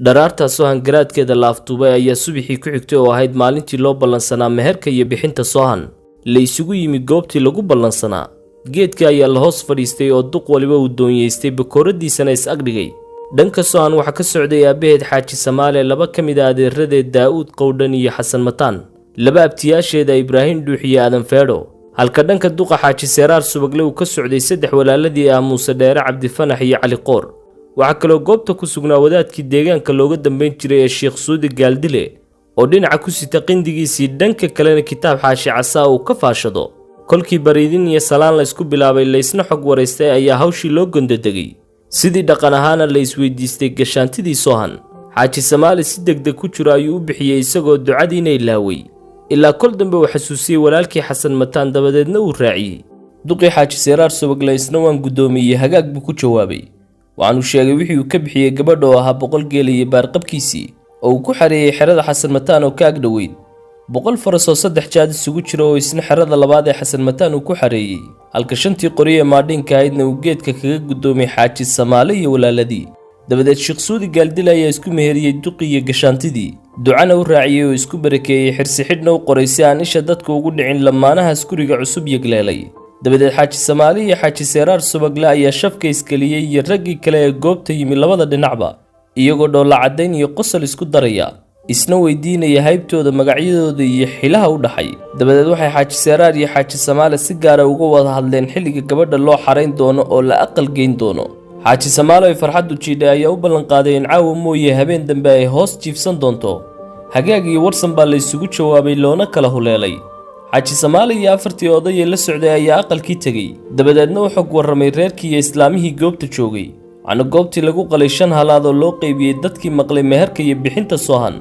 Dharaarta Sohan garaadkeeda la afduubay ayaa subaxii ku xigtay oo ahayd maalintii loo ballansanaa meherka iyo bixinta Sohan. La isugu yimid goobtii lagu ballansanaa. Geedka ayaa la hoos fadhiistay oo duq waliba uu doonyeystay bakooradiisana is agdhigay. Dhanka Sohan waxaa ka socday aabaheed Xaaji Samaale, laba ka mid ah adeeradeed Daa'uud Qowdhan iyo Xasan Mataan, laba abtiyaasheeda Ibraahim Dhuux iyo Aadan Feedho. halka dhanka duqa Xaaji Seeraar Subagle uu ka socday saddex walaaladii ah Muuse Dheere, Cabdi Fanax iyo Cali Qoor. waxaa kaloo goobta ku sugnaa wadaadkii deegaanka looga dambeyn jiray ee Sheekh Suudi Gaaldile oo dhinaca ku sita qindigiisii, dhanka kalena kitaab xaashi casaa uu ka faashado. kolkii bariidin iyo salaan la isku bilaabay laysna xog waraystay ayaa hawshii loo gondodegay. sidii dhaqan ahaana la isweydiistay gashaantidii Sohan. Xaaji Samaale si degdeg ku jiro ayuu u bixiyey isagoo ducadiina ilaaway. ilaa kol dambe uu xasuusiyey walaalkii Xasan Mataan, dabadeedna uu raaciyey. duqii Xaaji Seeraar Subagle isna waan guddoomiyey hagaag buu ku jawaabay. waxaanu sheegay wixii uu ka bixiyey gabadha oo ahaa 100 geel iyo baarqabkiisii oo uu ku xareeyay xerada Xasan Mataan oo ka ag dhoweyd. 100 faras oo 3 jaad isugu jira oo isna xerada labaad ee Xasan Mataan uu ku xareeyay, halka 5tii qori ee maadhinka ahaydna uu geedka kaga guddoomay Xaaji Samaale iyo walaaladii. dabadeed Sheekh Suudi Gaaldile ayaa isku meheriyey duqii iyo gashaantidii, ducana u raaciyey oo isku barakeeyey, xirsi xidhna u qoray si aan isha dadka ugu dhicin lamaanahaas guriga cusub yegleelay. dabadeed Xaaji Samaale iyo Xaaji Seeraar Subagle ayaa shafka iskaliyey iyo raggii kale ee goobta yimi labada dhinacba, iyagoo dhoolla caddayn iyo qosol isku daraya, isna weydiinaya haybtooda, magacyadooda iyo xilaha u dhaxay. dabadeed waxay Xaaji Seeraar iyo Xaaji Samaale si gaara uga wada hadleen xilliga gabadha loo xarayn doono oo la aqal geyn doono. Xaaji Samaale ay farxaddu jiidhay ayaa u ballan qaaday in caawa mooye habeen dambe ay hoos jiifsan doonto. hagaag iyo warsan baa la isugu jawaabay, loona kala huleelay. Xaaji Samaale iyo 4tii oday ee la socday ayaa aqalkii tegey, dabadeedna u xog warramay reerkii iyo islaamihii goobta joogay. waxaana goobtii lagu qalay 5 halaad oo loo qaybiyey dadkii maqlay meherka iyo bixinta Sohan,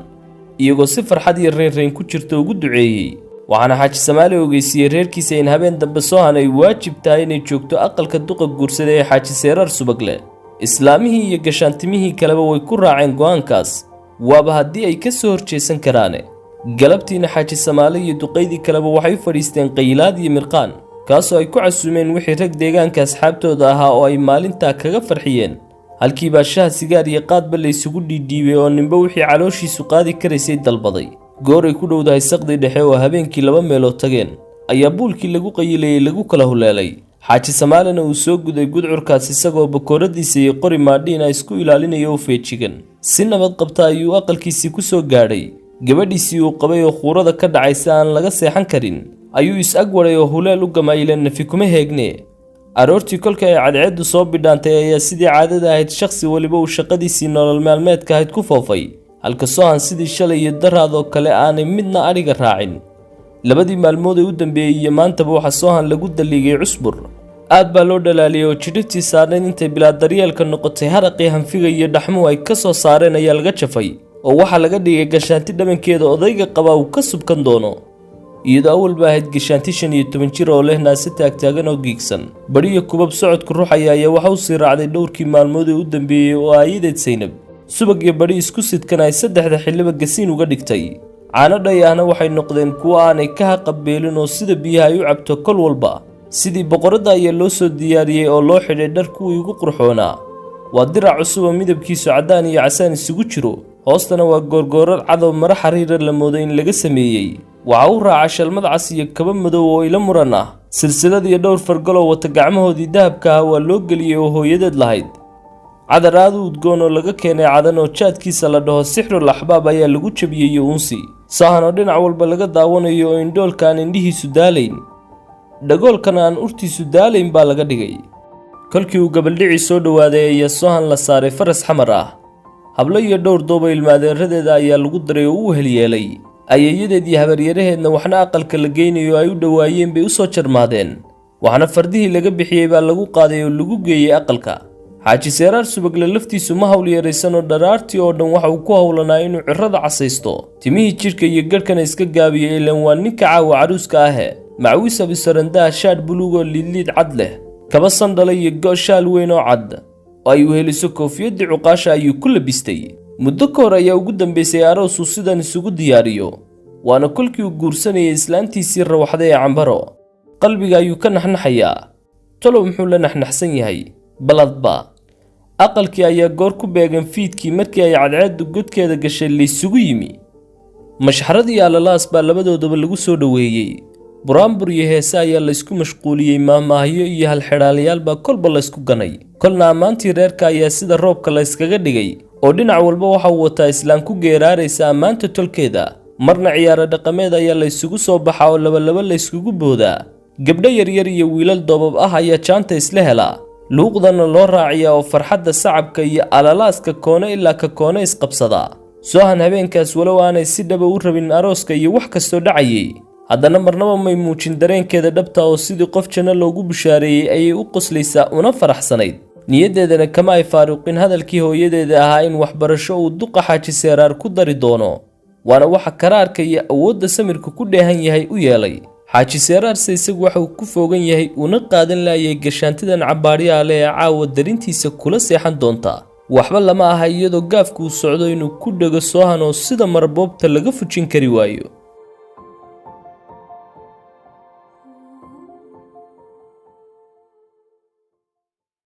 iyagoo si farxad iyo reyn ku jirta ugu duceeyey. waxaana Xaaji Samaale ogeysiiyey reerkiisa in habeen dambe Sohan ay waajib tahay inay joogto aqalka duqa guursada ee Xaaji Seeraar Subagle. islaamihii iyo gashaantimihii kaleba way ku raaceen go'aankaas, waaba haddii ay ka soo horjeesan karaane. galabtiina Xaaji Samaale iyo duqaydii kaleba waxay u fadhiisteen qaylaad iyo mirqaan, kaasoo ay ku casuumeen wixii rag deegaanka asxaabtooda ahaa oo ay maalintaa kaga farxiyeen. halkii baa shaah, sigaar iyo qaadba la isugu dhiidhiibay oo ninba wixii calooshiisu qaadi karaysay dalbaday. gooray ku dhowdahay saqdi dhexe oo habeenkii 2 meelood tageen ayaa buulkii lagu qayilayay lagu kala huleelay. Xaaji Samaalena uu soo guday gudcurkaas isagoo bakooradiisa iyo qori maadhiina isku ilaalinayo oo feejigan. si nabad qabta ayuu aqalkiisii ku soo gaadhay. gabadhiisii uu qabay oo khuurada ka dhacay si aan laga seexan karin ayuu is-ag waday oo huleel u gamayleen nafi kuma heegne. aroortii kolka ay cadceeddu soo bidhaantay ayaa sidii caadada ahayd shakhsi waliba uu shaqadiisii nolol maalmeedka ahayd ku foofay, halka Sohan sidii shalay iyo daraadoo kale aanay midna adhiga raacin. labadii maalmood ee u dambeeyey iyo maantaba waxaa Sohan lagu daliigay cusbur. aad baa loo dhalaaliyey oo jidhirtii saarnayd intay bilaa daryeelka noqotay haraqii hanfiga iyo dhaxmuhu ay ka soo saareen ayaa laga jafay, oo waxaa laga dhigay gashaanti dhabankeeda odayga qaba uu ka subkan doono. iyadoo awal baa ahayd gashaanti 15 jir oo leh naase taagtaagan oo giigsan, bariyo kubab socodku ruuxaya ayaa waxa u sii raacday dhowrkii maalmood ee u dambeeyey oo aayadeed Saynab. subag iyo bari isku sidkan ay 3 xilliba gasiin uga dhigtay. caano dhayahna waxay noqdeen kuwo aanay ka haqabeelin oo sida biyaha ay u cabto kol walba. sidii boqorada ayaa loo soo diyaariyey oo loo xidhay dhar kuwii ugu qurxoonaa. waa dirac cusub oo midabkiisu caddaan iyo casaan isugu jiro, hoostana waa goorgoorar cadow mara xariira la moodo in laga sameeyey. waxa uu raaca shalmad cas iyo kaba madow oo ila muran ah. silsilad iyo dhowr fargaloo wata gacmahoodii dahabka ah waa loo geliyey oo hooyadeed lahayd. cadar aad u udgoon oo laga keenay cadan oo jaadkiisa la dhaho sixrul axbaab ayaa lagu jabiyey uunsi. Sohan oo dhinac walba laga daawanayo oo indhoolka aan indhihiisu daalayn, dhagoolkana aan urtiisu daalayn baa laga dhigay. kolkii uu gabaldhicii soo dhowaaday ayaa Sohan la saaray faras xamar ah. hablo iyo dhowr dooba ilmaadeeradeeda ayaa lagu daray oo u helyeelay. ayayadeed iyo habaryaraheedna waxna aqalka la geynayo ay u dhawaayeen bay u soo jarmaadeen, waxna fardihii laga bixiyey baa lagu qaaday oo lagu geeyey aqalka. Xaaji Seeraar Subagle laftiisu ma hawl yaraysan oo dharaartii oo dhan waxa uu ku hawlanaa inuu cirrada casaysto, timihii jidhka iyo garhkana iska gaabiyey ilaan waa ninka caawa caruuska ah. macwiis abisarandaa shaadh buluug oo liidliid cad leh, kaba sandhala iyo go-shaal weyn oo cad oo ay weheliso koofiyadii cuqaasha ayuu ku labistay. muddo ka hor ayaa ugu dambeysay aroosuu sidan isugu diyaariyo, waana kolkii uu guursanayay islaantiisii rawaxday ee Cambaro. qalbiga ayuu ka naxnaxayaa, talow muxuu la naxnaxsan yahay? baladba aqalkii ayaa goor ku beegan fiidkii markii ay cadceeddu godkeeda gashay laysugu yimi. mashxarad iyo alalaas baa labadoodaba lagu soo dhoweeyey. buraanbur iyo heese ayaa laysku mashquuliyey, maahmaahyo iyo halxidhaalayaal baa kolba laysku ganay. kolna ammaantii reerka ayaa sida roobka layskaga dhigay, oo dhinac walba waxa uu wataa islaan ku geeraaraysa ammaanta tolkeeda. marna ciyaaro dhaqameed ayaa laysugu soo baxaa oo labalaba layskugu boodaa. gabdho yaryar iyo wiilal doobab ah ayaa jaanta isla helaa, luuqdana loo raaciyaa oo farxadda sacabka iyo alalaaska koone ilaa ka koone isqabsadaa. soohan habeenkaas walow aanay si dhaba u rabin arooska iyo wax kastoo dhacayay, haddana marnaba may muujin dareenkeeda dhabta oo sidii qof janno loogu bushaareeyey ayay u qoslaysaa una faraxsanayd. niyaddeedana kama ay faaruqin hadalkii hooyadeeda ahaa in waxbarasho uu duqa xaaji seeraar ku dari doono, waana waxa karaarka iyo awoodda samirka ku dheehan yahay u yeelay. xaaji seeraarse isagu waxa uu ku foogan yahay una qaadan laayay gashaantidan cabaadhiyaa le ee caawa darintiisa kula seexan doonta. waxba lama aha iyadoo gaafku uu socdo inuu ku dhego soohan oo sida marboobta laga fujin kari waayo.